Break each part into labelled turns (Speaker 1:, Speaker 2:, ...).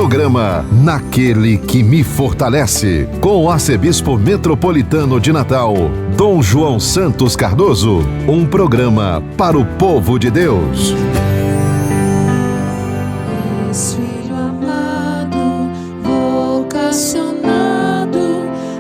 Speaker 1: Programa Naquele que me fortalece, com o arcebispo metropolitano de Natal, Dom João Santos Cardoso. Um programa para o povo de Deus.
Speaker 2: Filho amado, vocacionado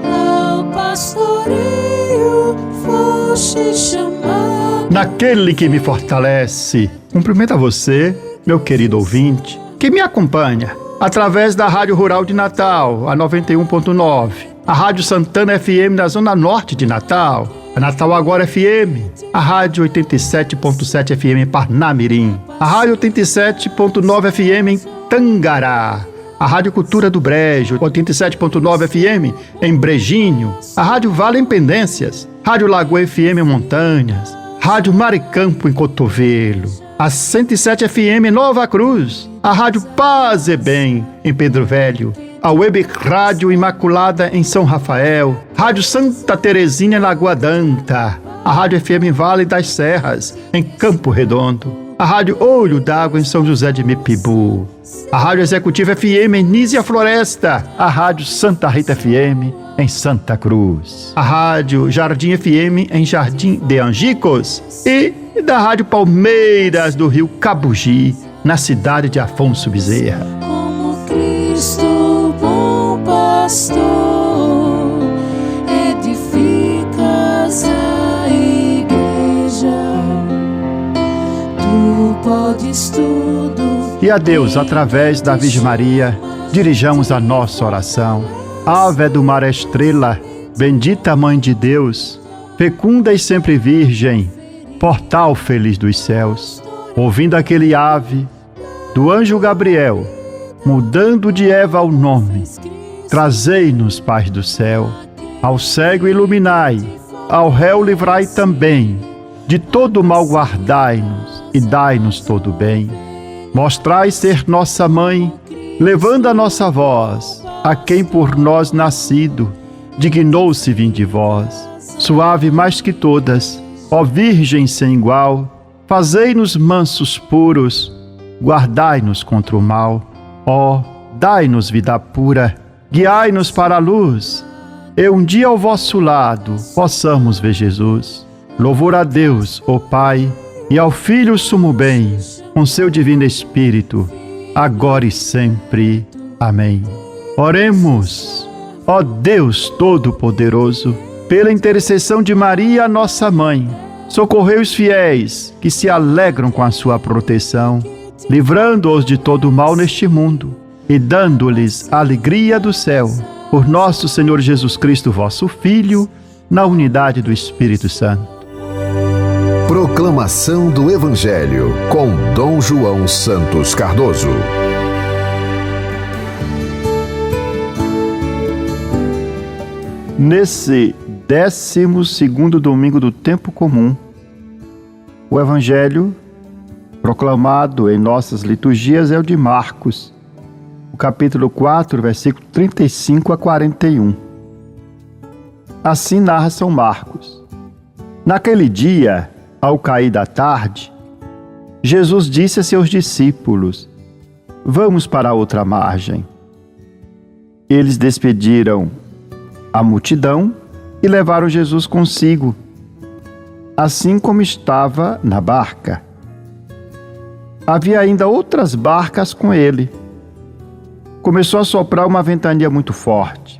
Speaker 2: ao pastoreio, foste chamado.
Speaker 3: Naquele que me fortalece. Cumprimento a você, meu querido ouvinte, que me acompanha através da Rádio Rural de Natal, a 91.9, a Rádio Santana FM na Zona Norte de Natal, a Natal Agora FM, a Rádio 87.7 FM em Parnamirim, a Rádio 87.9 FM em Tangará, a Rádio Cultura do Brejo, 87.9 FM em Brejinho, a Rádio Vale em Pendências, Rádio Lagoa FM em Montanhas, Rádio Maricampo em Cotovelo, a 107 FM em Nova Cruz, a Rádio Paz e Bem em Pedro Velho, a Web Rádio Imaculada em São Rafael, Rádio Santa Terezinha em Lagoa D'Anta, a Rádio FM em Vale das Serras em Campo Redondo, a Rádio Olho d'Água em São José de Mipibu, a Rádio Executiva FM em Nísia Floresta, a Rádio Santa Rita FM em Santa Cruz, a Rádio Jardim FM em Jardim de Angicos e da Rádio Palmeiras do Rio Cabugi, na cidade de Afonso Bezerra.
Speaker 2: Como Cristo, bom pastor, edificas a igreja, tu podes tudo.
Speaker 3: E a Deus, através da Virgem Maria, dirijamos a nossa oração. Ave do mar estrela, bendita Mãe de Deus, fecunda e sempre virgem, portal feliz dos céus. Ouvindo aquele ave do anjo Gabriel, mudando de Eva o nome, trazei-nos paz do céu. Ao cego iluminai, ao réu livrai também, de todo mal guardai-nos e dai-nos todo bem. Mostrai ser nossa mãe, levando a nossa voz, a quem por nós nascido, dignou-se vir de vós. Suave mais que todas, ó Virgem sem igual, fazei-nos mansos puros, guardai-nos contra o mal. Ó, dai-nos vida pura, guiai-nos para a luz, e um dia ao vosso lado possamos ver Jesus. Louvor a Deus, ó Pai, e ao Filho sumo bem, com seu divino Espírito, agora e sempre. Amém. Oremos. Ó Deus Todo-Poderoso, pela intercessão de Maria, nossa Mãe, socorrei os fiéis que se alegram com a sua proteção, livrando-os de todo mal neste mundo e dando-lhes a alegria do céu. Por nosso Senhor Jesus Cristo, vosso Filho, na unidade do Espírito Santo.
Speaker 1: Proclamação do Evangelho com Dom João Santos Cardoso.
Speaker 3: Nesse 12º domingo do tempo comum, o Evangelho proclamado em nossas liturgias é o de Marcos, o capítulo 4, versículo 35 a 41. Assim narra São Marcos. Naquele dia, ao cair da tarde, Jesus disse a seus discípulos: vamos para a outra margem. Eles despediram a multidão e levaram Jesus consigo, assim como estava na barca. Havia ainda outras barcas com ele. Começou a soprar uma ventania muito forte,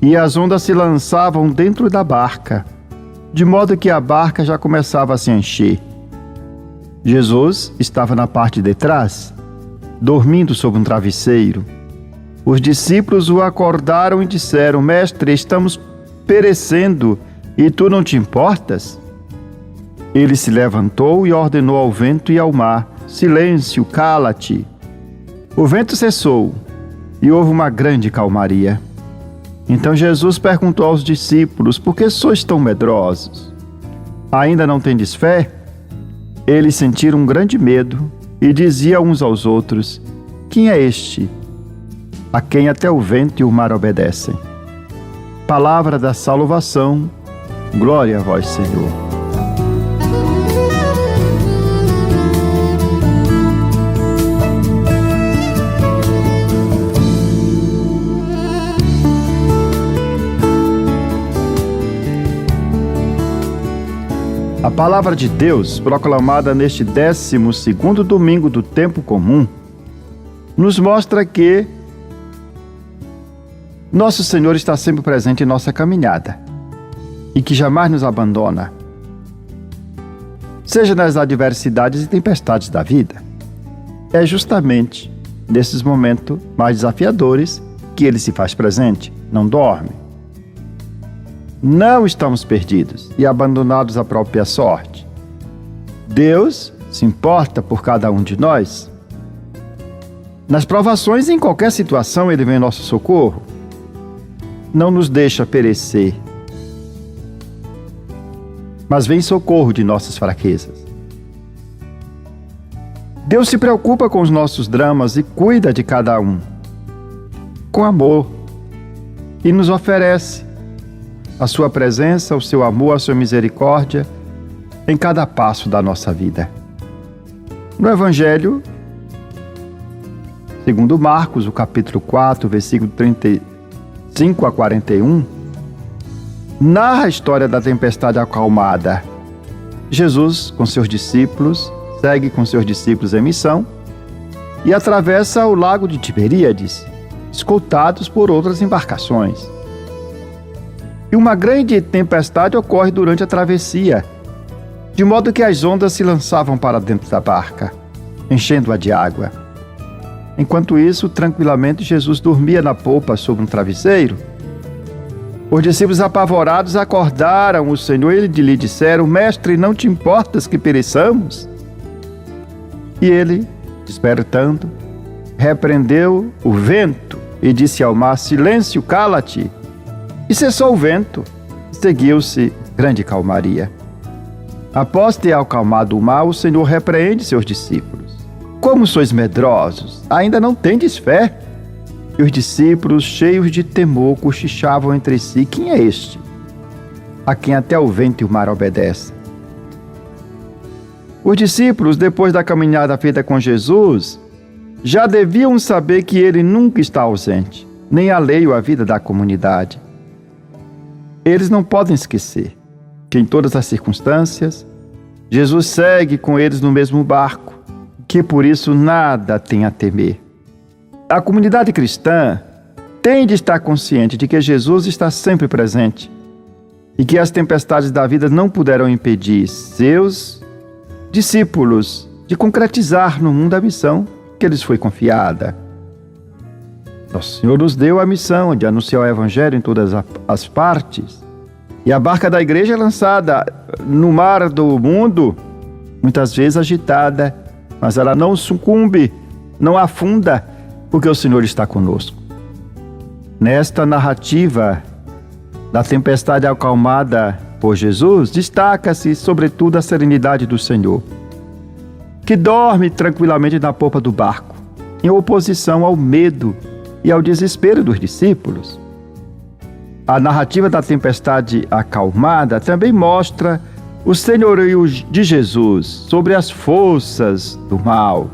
Speaker 3: e as ondas se lançavam dentro da barca, de modo que a barca já começava a se encher. Jesus estava na parte de trás, dormindo sob um travesseiro. Os discípulos o acordaram e disseram: Mestre, estamos perecendo, e tu não te importas? Ele se levantou e ordenou ao vento e ao mar: Silêncio, cala-te. O vento cessou e houve uma grande calmaria. Então Jesus perguntou aos discípulos: Por que sois tão medrosos? Ainda não tendes fé? Eles sentiram um grande medo e diziam uns aos outros: Quem é este, a quem até o vento e o mar obedecem? Palavra da salvação, glória a vós, Senhor. A palavra de Deus, proclamada neste 12º domingo do tempo comum, nos mostra que nosso Senhor está sempre presente em nossa caminhada e que jamais nos abandona, seja nas adversidades e tempestades da vida. É justamente nesses momentos mais desafiadores que Ele se faz presente, não dorme. Não estamos perdidos e abandonados à própria sorte. Deus se importa por cada um de nós. Nas provações e em qualquer situação Ele vem em nosso socorro. Não nos deixa perecer, mas vem em socorro de nossas fraquezas. Deus se preocupa com os nossos dramas e cuida de cada um, com amor, e nos oferece a sua presença, o seu amor, a sua misericórdia em cada passo da nossa vida. No Evangelho, segundo Marcos, o capítulo 4, versículo 35 a 41, narra a história da tempestade acalmada. Jesus, com seus discípulos, segue com seus discípulos em missão e atravessa o lago de Tiberíades, escoltados por outras embarcações. E uma grande tempestade ocorre durante a travessia, de modo que as ondas se lançavam para dentro da barca, enchendo-a de água. Enquanto isso, tranquilamente, Jesus dormia na polpa sobre um travesseiro. Os discípulos apavorados acordaram o Senhor e lhe disseram: Mestre, não te importas que pereçamos? E ele, despertando, repreendeu o vento e disse ao mar: Silêncio, cala-te! E cessou o vento, e seguiu-se grande calmaria. Após ter acalmado o mar, o Senhor repreende seus discípulos: Como sois medrosos, ainda não tendes fé? E os discípulos, cheios de temor, cochichavam entre si: Quem é este, a quem até o vento e o mar obedecem? Os discípulos, depois da caminhada feita com Jesus, já deviam saber que ele nunca está ausente, nem alheio à vida da comunidade. Eles não podem esquecer que em todas as circunstâncias, Jesus segue com eles no mesmo barco, que por isso nada tem a temer. A comunidade cristã tem de estar consciente de que Jesus está sempre presente e que as tempestades da vida não puderam impedir seus discípulos de concretizar no mundo a missão que lhes foi confiada. Nosso Senhor nos deu a missão de anunciar o Evangelho em todas as partes, e a barca da igreja é lançada no mar do mundo, muitas vezes agitada, mas ela não sucumbe, não afunda, porque o Senhor está conosco. Nesta narrativa da tempestade acalmada por Jesus, destaca-se sobretudo a serenidade do Senhor, que dorme tranquilamente na polpa do barco, em oposição ao medo e ao desespero dos discípulos. A narrativa da tempestade acalmada também mostra o senhorio de Jesus sobre as forças do mal.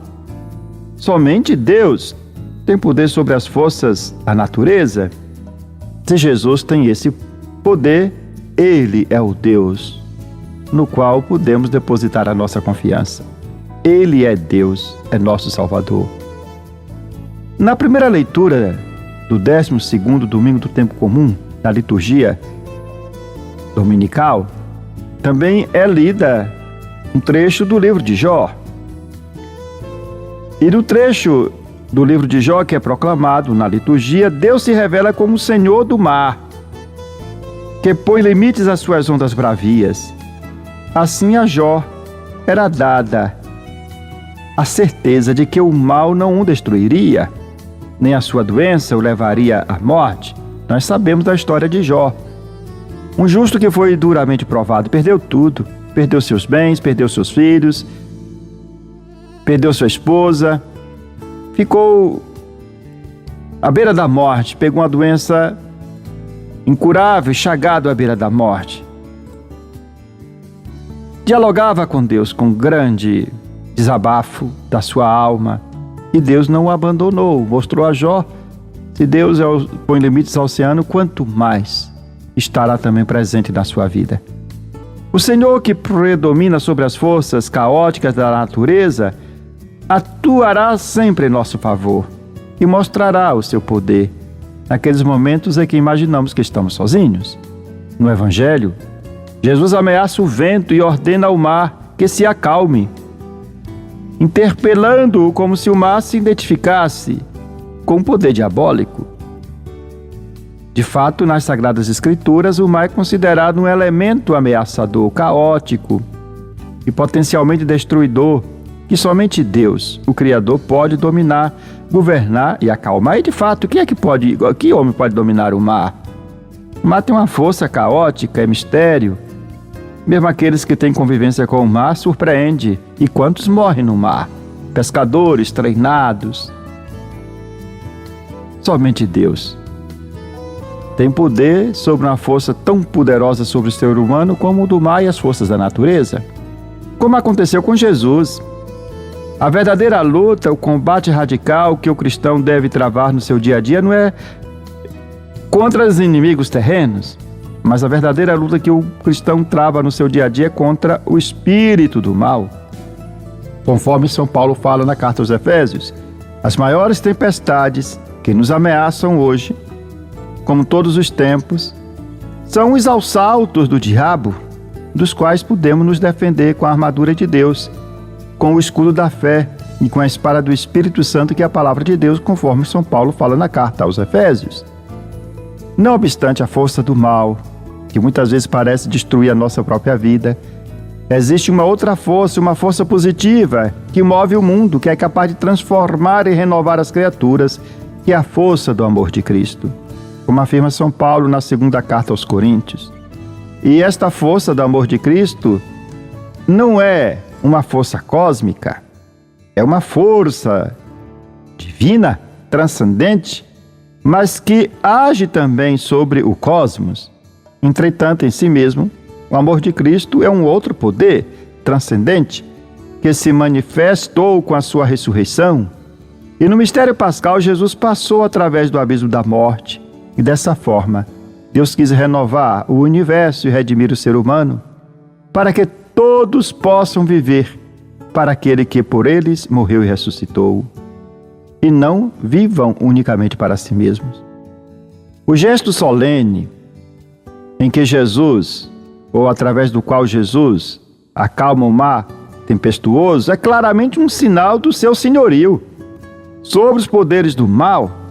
Speaker 3: Somente Deus tem poder sobre as forças da natureza. Se Jesus tem esse poder, Ele é o Deus no qual podemos depositar a nossa confiança. Ele é Deus, é nosso Salvador. Na primeira leitura do 12º domingo do tempo comum, da liturgia dominical, também é lida um trecho do livro de Jó. E no trecho do livro de Jó, que é proclamado na liturgia, Deus se revela como o Senhor do mar, que põe limites às suas ondas bravias. Assim a Jó era dada a certeza de que o mal não o destruiria, nem a sua doença o levaria à morte. Nós sabemos da história de Jó. Um justo que foi duramente provado, perdeu tudo, perdeu seus bens, perdeu seus filhos, perdeu sua esposa, ficou à beira da morte, pegou uma doença incurável, chagado à beira da morte. Dialogava com Deus com grande desabafo da sua alma, e Deus não o abandonou, mostrou a Jó: se Deus põe limites ao oceano, quanto mais estará também presente na sua vida. O Senhor, que predomina sobre as forças caóticas da natureza, atuará sempre em nosso favor e mostrará o seu poder naqueles momentos em que imaginamos que estamos sozinhos. No Evangelho, Jesus ameaça o vento e ordena ao mar que se acalme, interpelando-o como se o mar se identificasse com o poder diabólico. De fato, nas Sagradas Escrituras, o mar é considerado um elemento ameaçador, caótico e potencialmente destruidor, que somente Deus, o Criador, pode dominar, governar e acalmar. E de fato, que homem pode dominar o mar? O mar tem uma força caótica, é mistério. Mesmo aqueles que têm convivência com o mar surpreende. E quantos morrem no mar? Pescadores treinados. Somente Deus tem poder sobre uma força tão poderosa sobre o ser humano como o do mar e as forças da natureza. Como aconteceu com Jesus. A verdadeira luta, o combate radical que o cristão deve travar no seu dia a dia não é contra os inimigos terrenos, mas a verdadeira luta que o cristão trava no seu dia a dia é contra o espírito do mal. Conforme São Paulo fala na carta aos Efésios, as maiores tempestades que nos ameaçam hoje, como todos os tempos, são os assaltos do diabo, dos quais podemos nos defender com a armadura de Deus, com o escudo da fé e com a espada do Espírito Santo, que é a palavra de Deus, conforme São Paulo fala na carta aos Efésios. Não obstante a força do mal, que muitas vezes parece destruir a nossa própria vida, existe uma outra força, uma força positiva, que move o mundo, que é capaz de transformar e renovar as criaturas, que é a força do amor de Cristo, como afirma São Paulo na segunda carta aos Coríntios. E esta força do amor de Cristo não é uma força cósmica, é uma força divina, transcendente, mas que age também sobre o cosmos. Entretanto, em si mesmo, o amor de Cristo é um outro poder transcendente que se manifestou com a sua ressurreição. E no mistério pascal, Jesus passou através do abismo da morte. E dessa forma, Deus quis renovar o universo e redimir o ser humano, para que todos possam viver para aquele que por eles morreu e ressuscitou, e não vivam unicamente para si mesmos. O gesto solene em que Jesus, ou através do qual Jesus acalma o mar tempestuoso, é claramente um sinal do seu senhorio sobre os poderes do mal.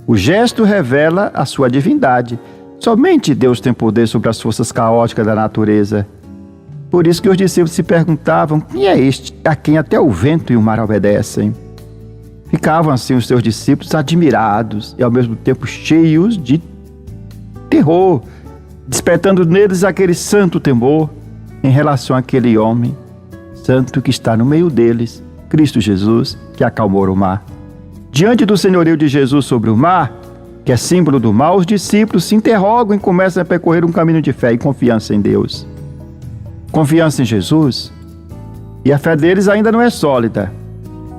Speaker 3: O gesto revela a sua divindade. Somente Deus tem poder sobre as forças caóticas da natureza. Por isso que os discípulos se perguntavam: quem é este a quem até o vento e o mar obedecem? Ficavam assim os seus discípulos admirados e ao mesmo tempo cheios de terror, despertando neles aquele santo temor em relação àquele homem santo que está no meio deles, Cristo Jesus, que acalmou o mar. Diante do senhorio de Jesus sobre o mar, que é símbolo do mal, os discípulos se interrogam e começam a percorrer um caminho de fé e confiança em Deus. Confiança em Jesus, e a fé deles ainda não é sólida,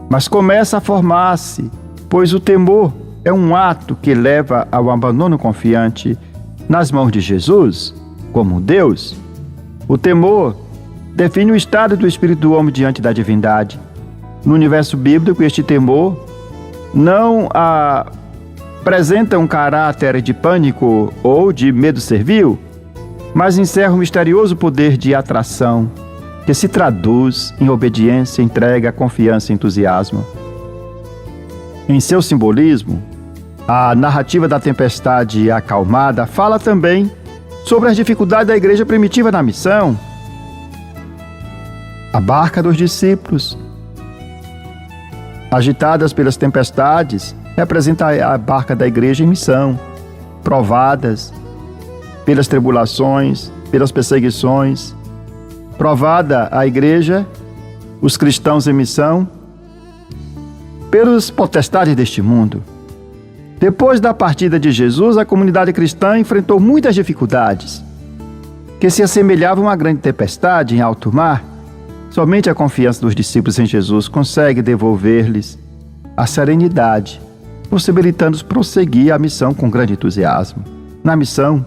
Speaker 3: mas começa a formar-se, pois o temor é um ato que leva ao abandono confiante nas mãos de Jesus, como Deus. O temor define o estado do espírito do homem diante da divindade. No universo bíblico, este temor não apresenta um caráter de pânico ou de medo servil, mas encerra um misterioso poder de atração que se traduz em obediência, entrega, confiança e entusiasmo. Em seu simbolismo, a narrativa da tempestade acalmada fala também sobre as dificuldades da igreja primitiva na missão. A barca dos discípulos, agitadas pelas tempestades, representa a barca da igreja em missão, provadas pelas tribulações, pelas perseguições. Provada a igreja, os cristãos em missão, pelos potestades deste mundo. Depois da partida de Jesus, a comunidade cristã enfrentou muitas dificuldades, que se assemelhavam a uma grande tempestade em alto mar. Somente a confiança dos discípulos em Jesus consegue devolver-lhes a serenidade, possibilitando-os prosseguir a missão com grande entusiasmo. Na missão,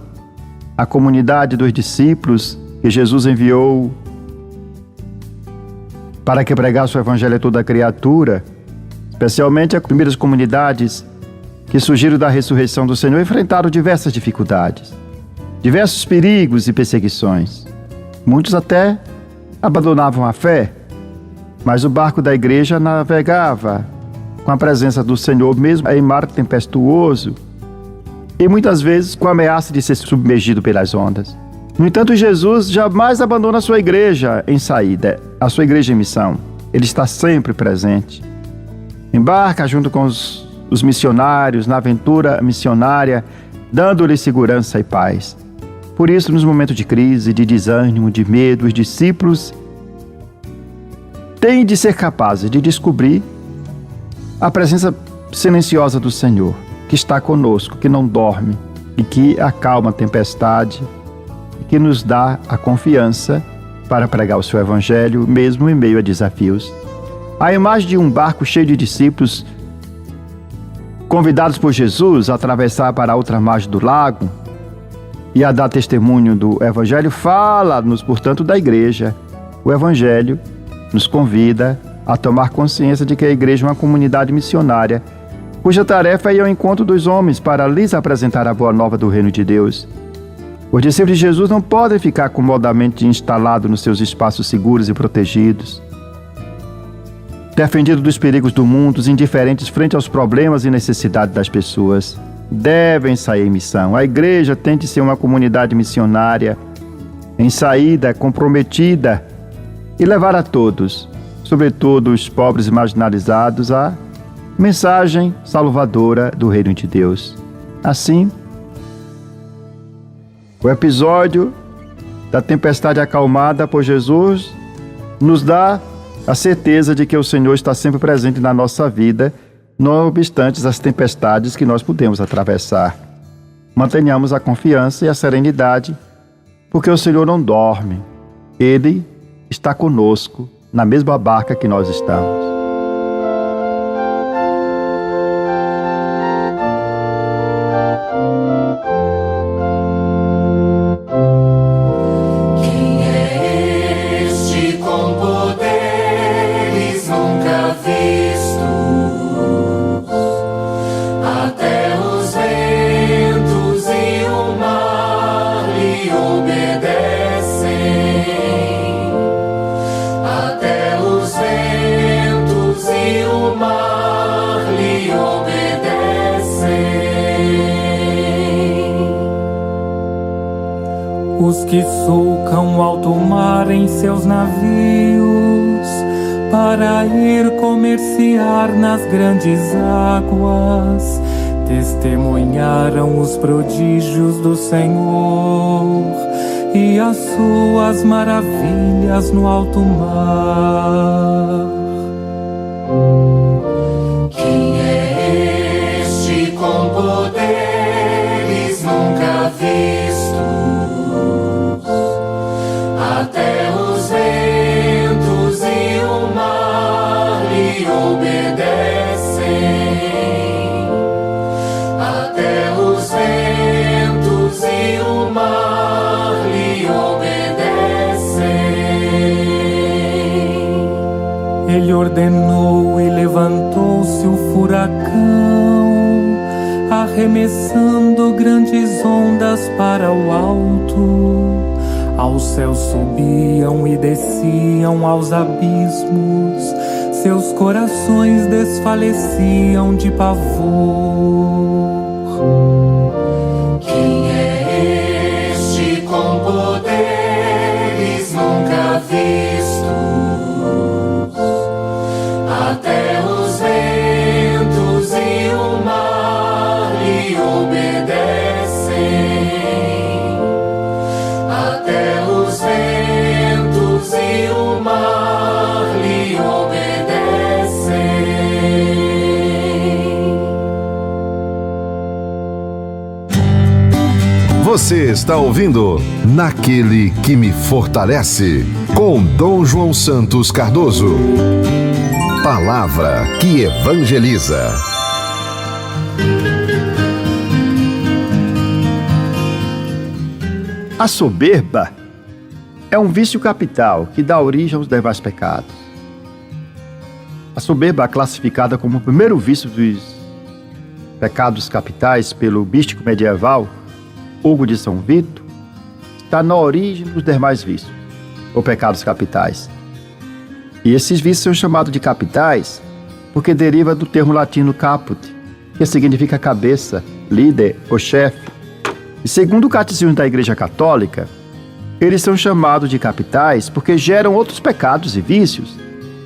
Speaker 3: a comunidade dos discípulos que Jesus enviou para que pregasse o Evangelho a toda a criatura, especialmente as primeiras comunidades que surgiram da ressurreição do Senhor, enfrentaram diversas dificuldades, diversos perigos e perseguições. Muitos até abandonavam a fé, mas o barco da igreja navegava com a presença do Senhor, mesmo em mar tempestuoso, e muitas vezes com a ameaça de ser submergido pelas ondas. No entanto, Jesus jamais abandona a sua igreja em saída, a sua igreja em missão. Ele está sempre presente. Embarca junto com os missionários na aventura missionária, dando-lhes segurança e paz. Por isso, nos momentos de crise, de desânimo, de medo, os discípulos têm de ser capazes de descobrir a presença silenciosa do Senhor, que está conosco, que não dorme e que acalma a tempestade e que nos dá a confiança para pregar o seu Evangelho, mesmo em meio a desafios. A imagem de um barco cheio de discípulos convidados por Jesus a atravessar para a outra margem do lago e a dar testemunho do Evangelho, fala-nos, portanto, da igreja. O Evangelho nos convida a tomar consciência de que a igreja é uma comunidade missionária, cuja tarefa é ir ao encontro dos homens para lhes apresentar a boa nova do reino de Deus. Os discípulos de Jesus não podem ficar comodamente instalados nos seus espaços seguros e protegidos, defendidos dos perigos do mundo, indiferentes frente aos problemas e necessidades das pessoas. Devem sair em missão. A igreja tem de ser uma comunidade missionária, em saída, comprometida, e levar a todos, sobretudo os pobres e marginalizados, a mensagem salvadora do reino de Deus. Assim, o episódio da tempestade acalmada por Jesus nos dá a certeza de que o Senhor está sempre presente na nossa vida, não obstante as tempestades que nós podemos atravessar. Mantenhamos a confiança e a serenidade, porque o Senhor não dorme. Ele está conosco, na mesma barca que nós estamos.
Speaker 4: Os que sulcam alto mar em seus navios, para ir comerciar nas grandes águas, testemunharam os prodígios do Senhor e as suas maravilhas no alto mar.
Speaker 5: Quem é este com poderes nunca vistos? Até os ventos e o mar lhe obedecem. Até os ventos e o mar lhe obedecem.
Speaker 4: Ele ordenou e levantou-se o furacão, arremessando grandes ondas para o alto. Aos céus subiam e desciam aos abismos, seus corações desfaleciam de pavor.
Speaker 5: Quem é este com poderes nunca vistos? Até os ventos e o mar lhe obedecem. Até os ventos e o mar lhe obedecem.
Speaker 1: Você está ouvindo Naquele que me fortalece, com Dom João Santos Cardoso. Palavra que evangeliza.
Speaker 3: A soberba é um vício capital que dá origem aos demais pecados. A soberba, classificada como o primeiro vício dos pecados capitais pelo místico medieval Hugo de São Vito, está na origem dos demais vícios, ou pecados capitais. E esses vícios são chamados de capitais porque deriva do termo latino caput, que significa cabeça, líder ou chefe. E segundo o Catecismo da Igreja Católica, eles são chamados de capitais porque geram outros pecados e vícios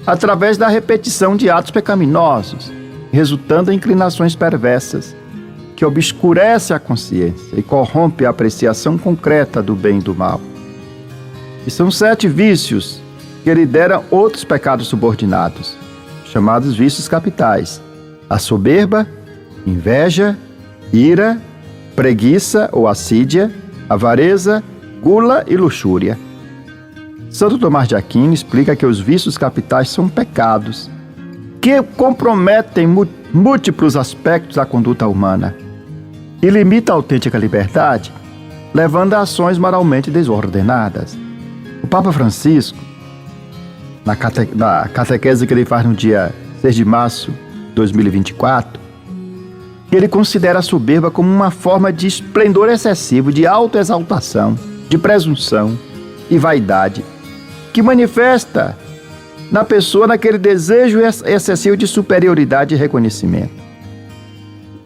Speaker 3: através da repetição de atos pecaminosos, resultando em inclinações perversas que obscurece a consciência e corrompe a apreciação concreta do bem e do mal. E são 7 vícios que lideram outros pecados subordinados, chamados vícios capitais: a soberba, inveja, ira, preguiça ou assídia, avareza, gula e luxúria. Santo Tomás de Aquino explica que os vícios capitais são pecados que comprometem múltiplos aspectos da conduta humana e limitam a autêntica liberdade, levando a ações moralmente desordenadas. O Papa Francisco, na catequese que ele faz no dia 6 de março de 2024, ele considera a soberba como uma forma de esplendor excessivo, de autoexaltação, de presunção e vaidade, que manifesta na pessoa naquele desejo excessivo de superioridade e reconhecimento.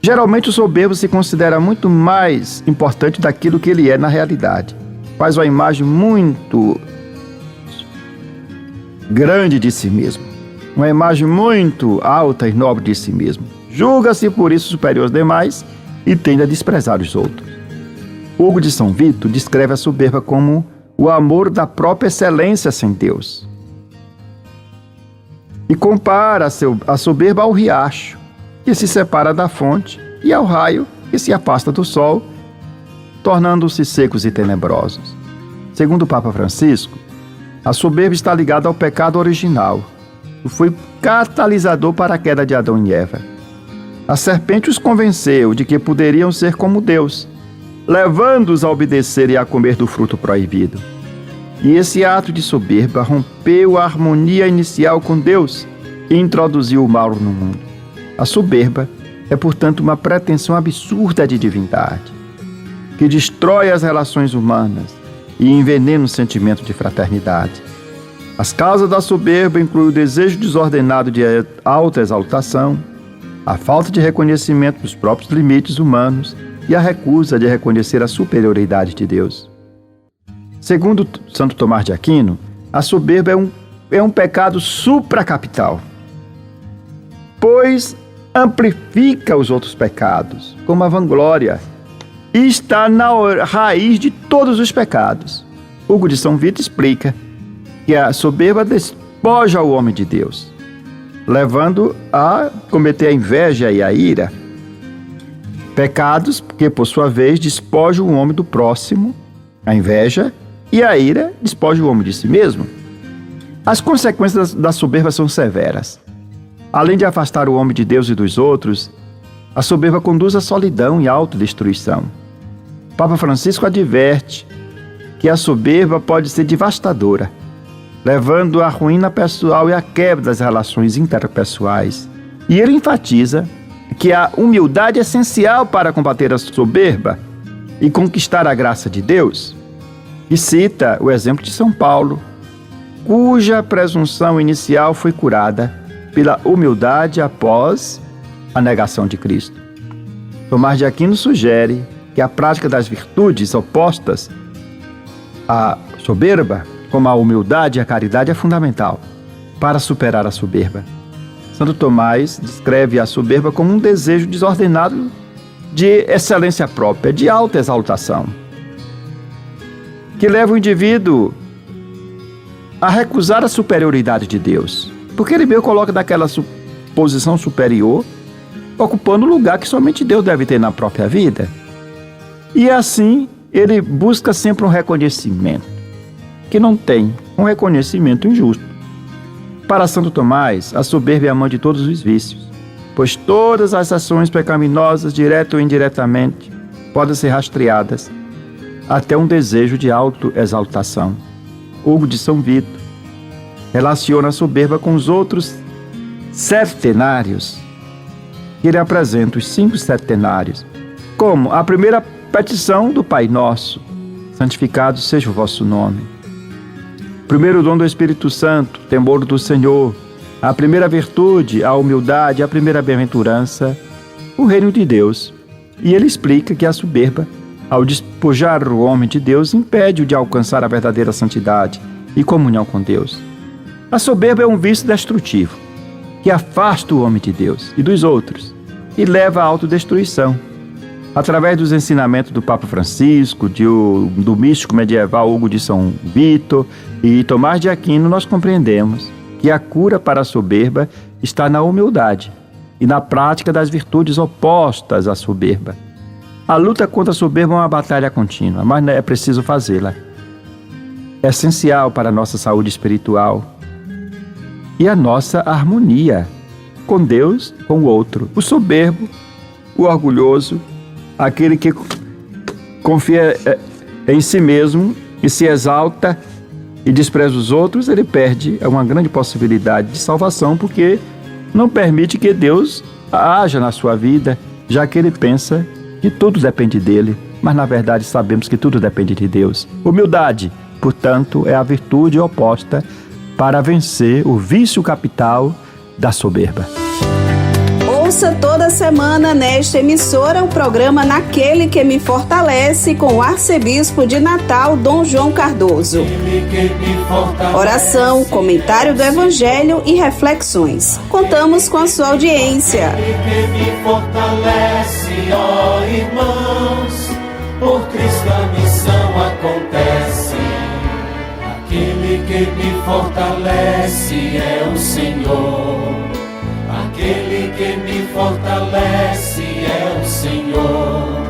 Speaker 3: Geralmente o soberbo se considera muito mais importante daquilo que ele é na realidade. Faz uma imagem muito grande de si mesmo, uma imagem muito alta e nobre de si mesmo. Julga-se por isso superior aos demais e tende a desprezar os outros. Hugo de São Vito descreve a soberba como o amor da própria excelência sem Deus. E compara a soberba ao riacho, que se separa da fonte, e ao raio, que se afasta do sol, tornando-se secos e tenebrosos. Segundo o Papa Francisco, a soberba está ligada ao pecado original, que foi catalisador para a queda de Adão e Eva. A serpente os convenceu de que poderiam ser como Deus, levando-os a obedecer e a comer do fruto proibido. E esse ato de soberba rompeu a harmonia inicial com Deus e introduziu o mal no mundo. A soberba é, portanto, uma pretensão absurda de divindade, que destrói as relações humanas e envenena o sentimento de fraternidade. As causas da soberba incluem o desejo desordenado de autoexaltação, a falta de reconhecimento dos próprios limites humanos e a recusa de reconhecer a superioridade de Deus. Segundo Santo Tomás de Aquino, a soberba é um pecado supracapital, pois amplifica os outros pecados, como a vanglória, e está na raiz de todos os pecados. Hugo de São Vito explica que a soberba despoja o homem de Deus, levando a cometer a inveja e a ira. Pecados que, por sua vez, despojam o homem do próximo, a inveja, e a ira despoja o homem de si mesmo. As consequências da soberba são severas. Além de afastar o homem de Deus e dos outros, a soberba conduz à solidão e à autodestruição. Papa Francisco adverte que a soberba pode ser devastadora, levando à ruína pessoal e à quebra das relações interpessoais. E ele enfatiza que a humildade é essencial para combater a soberba e conquistar a graça de Deus. E cita o exemplo de São Paulo, cuja presunção inicial foi curada pela humildade após a negação de Cristo. Tomás de Aquino sugere que a prática das virtudes opostas à soberba, como a humildade e a caridade, é fundamental para superar a soberba. Santo Tomás descreve a soberba como um desejo desordenado de excelência própria, de alta exaltação, que leva o indivíduo a recusar a superioridade de Deus, porque ele mesmo coloca naquela posição superior, ocupando o lugar que somente Deus deve ter na própria vida. E assim, ele busca sempre um reconhecimento, que não tem, um reconhecimento injusto. Para Santo Tomás, a soberba é a mãe de todos os vícios, pois todas as ações pecaminosas, direta ou indiretamente, podem ser rastreadas até um desejo de autoexaltação. Hugo de São Vito, relaciona a soberba com os outros septenários. Ele apresenta os 5 septenários como a primeira petição do Pai Nosso: santificado seja o vosso nome. Primeiro dom do Espírito Santo, temor do Senhor. A primeira virtude, a humildade, a primeira bem-aventurança, o reino de Deus. E ele explica que a soberba, ao despojar o homem de Deus, impede-o de alcançar a verdadeira santidade e comunhão com Deus. A soberba é um vício destrutivo, que afasta o homem de Deus e dos outros e leva à autodestruição. Através dos ensinamentos do Papa Francisco, do místico medieval Hugo de São Vito e Tomás de Aquino, nós compreendemos que a cura para a soberba está na humildade e na prática das virtudes opostas à soberba. A luta contra a soberba é uma batalha contínua, mas é preciso fazê-la. É essencial para a nossa saúde espiritual e a nossa harmonia com Deus, com o outro. O soberbo, o orgulhoso, aquele que confia em si mesmo e se exalta e despreza os outros, ele perde uma grande possibilidade de salvação, porque não permite que Deus haja na sua vida, já que ele pensa que tudo depende dele, mas na verdade sabemos que tudo depende de Deus. Humildade, portanto, é a virtude oposta para vencer o vício capital da soberba.
Speaker 6: Ouça toda semana nesta emissora o programa Naquele que me fortalece, com o arcebispo de Natal, Dom João Cardoso. Oração, comentário do Evangelho e reflexões. Contamos com a sua audiência.
Speaker 5: Aquele que me fortalece, ó irmãos, por Cristo a missão acontece. Aquele que me fortalece é o Senhor. Aquele que me fortalece é o Senhor.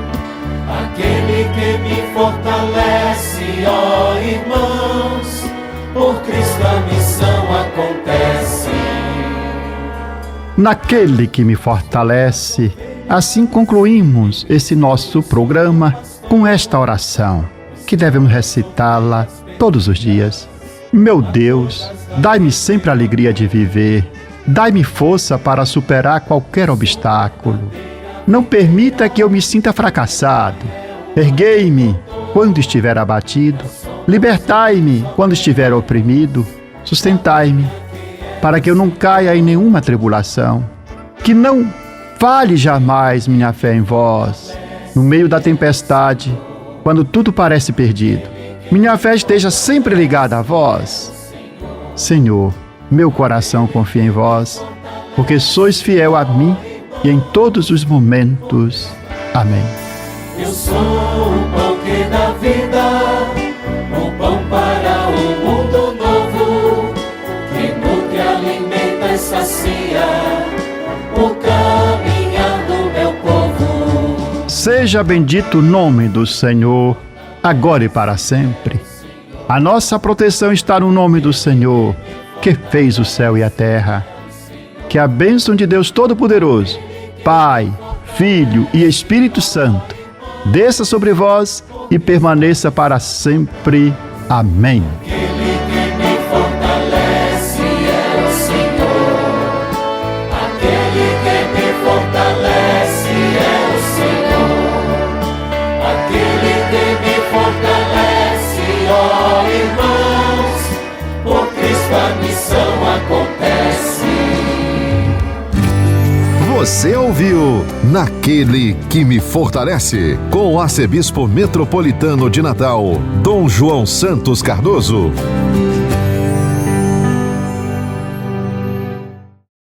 Speaker 5: Aquele que me fortalece, ó irmãos, por Cristo a missão acontece.
Speaker 3: Naquele que me fortalece. Assim concluímos esse nosso programa com esta oração, que devemos recitá-la todos os dias. Meu Deus, dai-me sempre a alegria de viver. Dai-me força para superar qualquer obstáculo. Não permita que eu me sinta fracassado. Erguei-me quando estiver abatido. Libertai-me quando estiver oprimido. Sustentai-me para que eu não caia em nenhuma tribulação. Que não falhe jamais minha fé em vós. No meio da tempestade, quando tudo parece perdido, minha fé esteja sempre ligada a vós. Senhor, meu coração confia em vós, porque sois fiel a mim e em todos os momentos. Amém.
Speaker 5: Eu sou o pão que dá vida, o pão para um mundo novo, que nutre, alimenta e sacia o caminhar do meu povo.
Speaker 3: Seja bendito o nome do Senhor, agora e para sempre. A nossa proteção está no nome do Senhor, que fez o céu e a terra. Que a bênção de Deus Todo-Poderoso, Pai, Filho e Espírito Santo, desça sobre vós e permaneça para sempre. Amém.
Speaker 5: Aquele que me fortalece é o Senhor. Aquele que me fortalece é o Senhor. Aquele que me fortalece, ó irmãos, por Cristo a missão acontece.
Speaker 1: Você ouviu Naquele que me fortalece, com o arcebispo metropolitano de Natal, Dom João Santos Cardoso.